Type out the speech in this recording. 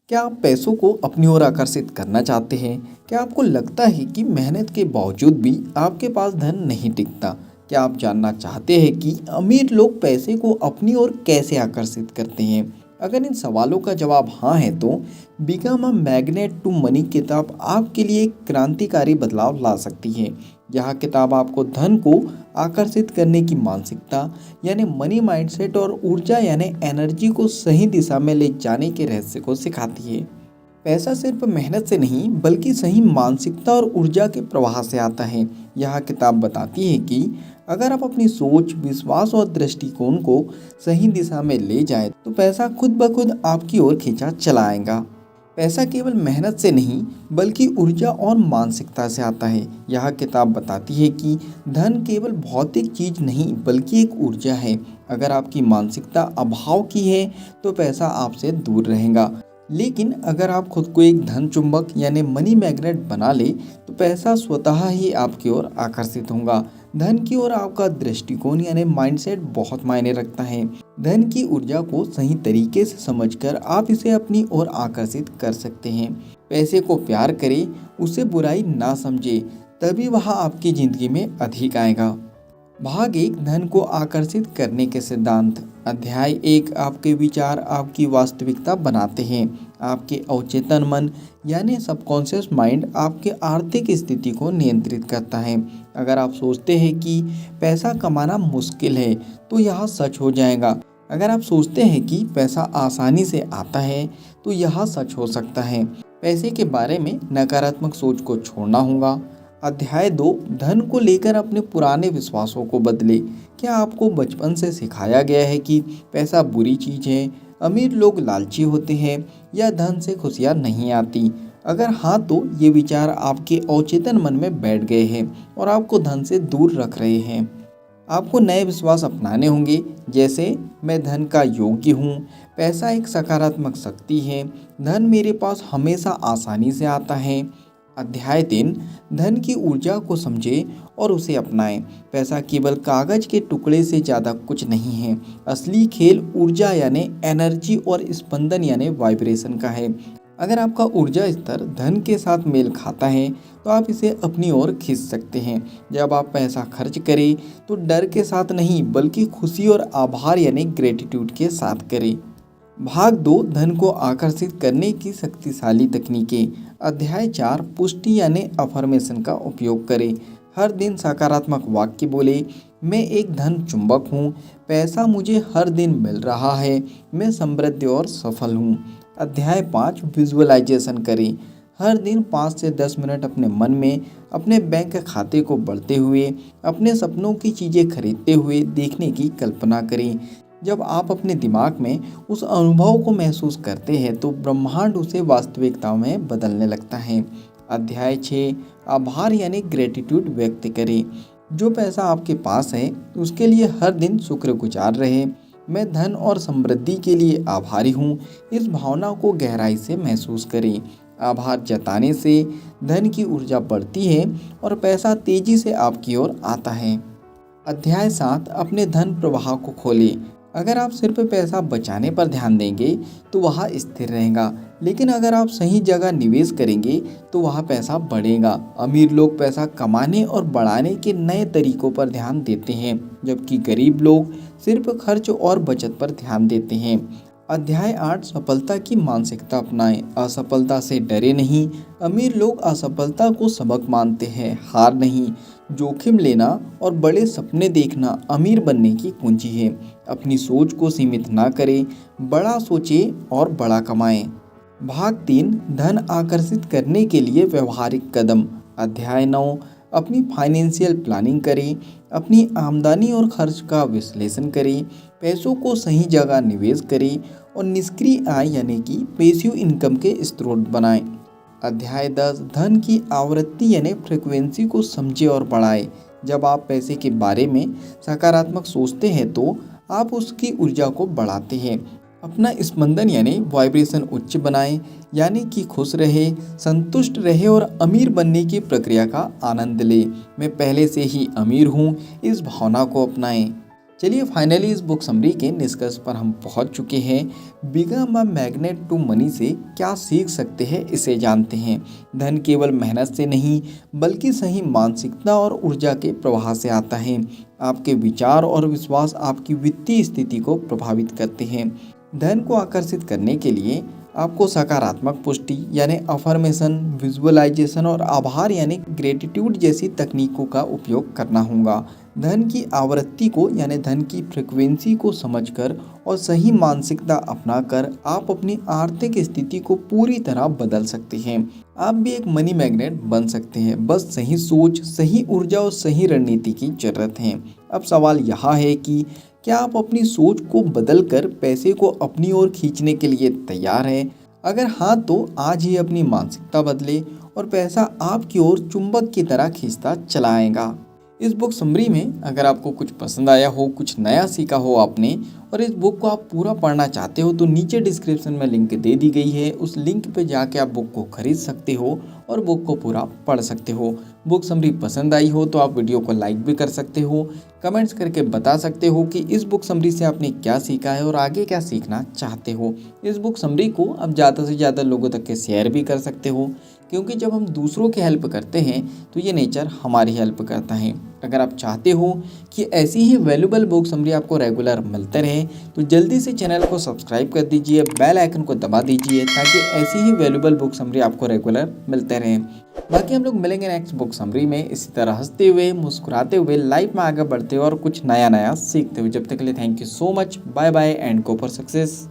क्या आप पैसों को अपनी ओर आकर्षित करना चाहते हैं? क्या आपको लगता है कि मेहनत के बावजूद भी आपके पास धन नहीं टिकता? क्या आप जानना चाहते हैं कि अमीर लोग पैसे को अपनी ओर कैसे आकर्षित करते हैं? अगर इन सवालों का जवाब हाँ है तो become a magnet to money किताब आपके लिए एक क्रांतिकारी बदलाव ला सकती है। यह किताब आपको धन को आकर्षित करने की मानसिकता यानी मनी माइंडसेट और ऊर्जा यानी एनर्जी को सही दिशा में ले जाने के रहस्य को सिखाती है। पैसा सिर्फ मेहनत से नहीं बल्कि सही मानसिकता और ऊर्जा के प्रवाह से आता है। यह किताब बताती है कि अगर आप अपनी सोच, विश्वास और दृष्टिकोण को सही दिशा में ले जाए तो पैसा खुद ब खुद आपकी ओर खींचा चला आएगा। पैसा केवल मेहनत से नहीं बल्कि ऊर्जा और मानसिकता से आता है। यह किताब बताती है कि धन केवल भौतिक चीज नहीं बल्कि एक ऊर्जा है। अगर आपकी मानसिकता अभाव की है तो पैसा आपसे दूर रहेगा, लेकिन अगर आप खुद को एक धन चुंबक यानी मनी मैग्नेट बना ले तो पैसा स्वतः ही आपकी ओर आकर्षित होगा। धन की ओर आपका दृष्टिकोण यानी माइंडसेट बहुत मायने रखता है। धन की ऊर्जा को सही तरीके से समझकर आप इसे अपनी ओर आकर्षित कर सकते हैं। पैसे को प्यार करें, उसे बुराई ना समझे, तभी वह आपकी जिंदगी में अधिक आएगा। भाग 1, धन को आकर्षित करने के सिद्धांत। अध्याय 1, आपके विचार आपकी वास्तविकता बनाते हैं। आपके अवचेतन मन यानी सबकॉन्शियस माइंड आपके आर्थिक स्थिति को नियंत्रित करता है। अगर आप सोचते हैं कि पैसा कमाना मुश्किल है तो यह सच हो जाएगा। अगर आप सोचते हैं कि पैसा आसानी से आता है तो यह सच हो सकता है। पैसे के बारे में नकारात्मक सोच को छोड़ना होगा। अध्याय 2, धन को लेकर अपने पुराने विश्वासों को बदले। क्या आपको बचपन से सिखाया गया है कि पैसा बुरी चीज है, अमीर लोग लालची होते हैं या धन से खुशियाँ नहीं आती? अगर हाँ तो ये विचार आपके अवचेतन मन में बैठ गए हैं और आपको धन से दूर रख रहे हैं। आपको नए विश्वास अपनाने होंगे, जैसे मैं धन का योग्य हूँ, पैसा एक सकारात्मक शक्ति है, धन मेरे पास हमेशा आसानी से आता है। अध्याय 3, धन की ऊर्जा को समझें और उसे अपनाएं। पैसा केवल कागज के टुकड़े से ज़्यादा कुछ नहीं है। असली खेल ऊर्जा यानी एनर्जी और स्पंदन यानी वाइब्रेशन का है। अगर आपका ऊर्जा स्तर धन के साथ मेल खाता है तो आप इसे अपनी ओर खींच सकते हैं। जब आप पैसा खर्च करें तो डर के साथ नहीं बल्कि खुशी और आभार यानी ग्रेटिट्यूड के साथ करें। भाग 2, धन को आकर्षित करने की शक्तिशाली तकनीकें। अध्याय 4, पुष्टि यानी अफर्मेशन का उपयोग करें। हर दिन सकारात्मक वाक्य बोले, मैं एक धन चुंबक हूँ, पैसा मुझे हर दिन मिल रहा है, मैं समृद्ध और सफल हूँ। अध्याय 5, विजुअलाइजेशन करें। हर दिन 5 से 10 मिनट अपने मन में अपने बैंक खाते को बढ़ते हुए, अपने सपनों की चीज़ें खरीदते हुए देखने की कल्पना करें। जब आप अपने दिमाग में उस अनुभव को महसूस करते हैं तो ब्रह्मांड उसे वास्तविकता में बदलने लगता है। अध्याय 6, आभार यानी ग्रेटिट्यूड व्यक्त करें। जो पैसा आपके पास है उसके लिए हर दिन शुक्रगुजार रहे। मैं धन और समृद्धि के लिए आभारी हूँ। इस भावना को गहराई से महसूस करें। आभार जताने से धन की ऊर्जा बढ़ती है और पैसा तेजी से आपकी ओर आता है। अध्याय 7, अपने धन प्रवाह को खोलें। अगर आप सिर्फ पैसा बचाने पर ध्यान देंगे तो वह स्थिर रहेगा, लेकिन अगर आप सही जगह निवेश करेंगे तो वह पैसा बढ़ेगा। अमीर लोग पैसा कमाने और बढ़ाने के नए तरीकों पर ध्यान देते हैं, जबकि गरीब लोग सिर्फ खर्च और बचत पर ध्यान देते हैं। अध्याय 8, सफलता की मानसिकता अपनाएं। असफलता से डरे नहीं। अमीर लोग असफलता को सबक मानते हैं, हार नहीं। जोखिम लेना और बड़े सपने देखना अमीर बनने की कुंजी है। अपनी सोच को सीमित ना करें, बड़ा सोचें और बड़ा कमाएं। भाग 3, धन आकर्षित करने के लिए व्यवहारिक कदम। अध्याय 9, अपनी फाइनेंशियल प्लानिंग करें। अपनी आमदनी और खर्च का विश्लेषण करें। पैसों को सही जगह निवेश करें और निष्क्रिय आय यानी कि पैसिव इनकम के स्रोत बनाएं। अध्याय 10, धन की आवृत्ति यानी फ्रिक्वेंसी को समझे और बढ़ाए। जब आप पैसे के बारे में सकारात्मक सोचते हैं तो आप उसकी ऊर्जा को बढ़ाते हैं। अपना स्पंदन यानी वाइब्रेशन उच्च बनाएं, यानी कि खुश रहे, संतुष्ट रहे और अमीर बनने की प्रक्रिया का आनंद ले। मैं पहले से ही अमीर हूँ, इस भावना को अपनाएं। चलिए फाइनली इस बुक समरी के निष्कर्ष पर हम पहुंच चुके हैं। Become a magnet to money से क्या सीख सकते हैं इसे जानते हैं। धन केवल मेहनत से नहीं बल्कि सही मानसिकता और ऊर्जा के प्रवाह से आता है। आपके विचार और विश्वास आपकी वित्तीय स्थिति को प्रभावित करते हैं। धन को आकर्षित करने के लिए आपको सकारात्मक पुष्टि यानी अफर्मेशन, विजुअलाइजेशन और आभार यानी ग्रेटिट्यूड जैसी तकनीकों का उपयोग करना होगा। धन की आवृत्ति को यानी धन की फ्रिक्वेंसी को समझकर और सही मानसिकता अपनाकर आप अपनी आर्थिक स्थिति को पूरी तरह बदल सकते हैं। आप भी एक मनी मैग्नेट बन सकते हैं। बस सही सोच, सही ऊर्जा और सही रणनीति की जरूरत है। अब सवाल यहाँ है कि क्या आप अपनी सोच को बदलकर पैसे को अपनी ओर खींचने के लिए तैयार हैं? अगर हाँ तो आज ही अपनी मानसिकता बदले और पैसा आपकी ओर चुंबक की तरह खींचता चला आएगा। इस बुक समरी में अगर आपको कुछ पसंद आया हो, कुछ नया सीखा हो आपने और इस बुक को आप पूरा पढ़ना चाहते हो तो नीचे डिस्क्रिप्शन में लिंक दे दी गई है। उस लिंक पे जाके आप बुक को खरीद सकते हो और बुक को पूरा पढ़ सकते हो। बुक समरी पसंद आई हो तो आप वीडियो को लाइक भी कर सकते हो, कमेंट्स करके बता सकते हो कि इस बुक समरी से आपने क्या सीखा है और आगे क्या सीखना चाहते हो। इस बुक समरी को आप ज़्यादा से ज़्यादा लोगों तक के शेयर भी कर सकते हो, क्योंकि जब हम दूसरों की हेल्प करते हैं तो ये नेचर हमारी हेल्प करता है। अगर आप चाहते हो कि ऐसी ही वैल्यूबल बुक समरी आपको रेगुलर मिलते रहे तो जल्दी से चैनल को सब्सक्राइब कर दीजिए, बेल आइकन को दबा दीजिए ताकि ऐसी ही वैल्यूबल बुक समरी आपको रेगुलर मिलते रहें। बाकी हम लोग मिलेंगे नेक्स्ट बुक समरी में इसी तरह हंसते हुए, मुस्कुराते हुए, लाइफ में आगे बढ़ते हुए और कुछ नया नया सीखते हुए। जब तक के लिए thank you so much, bye bye and go for success.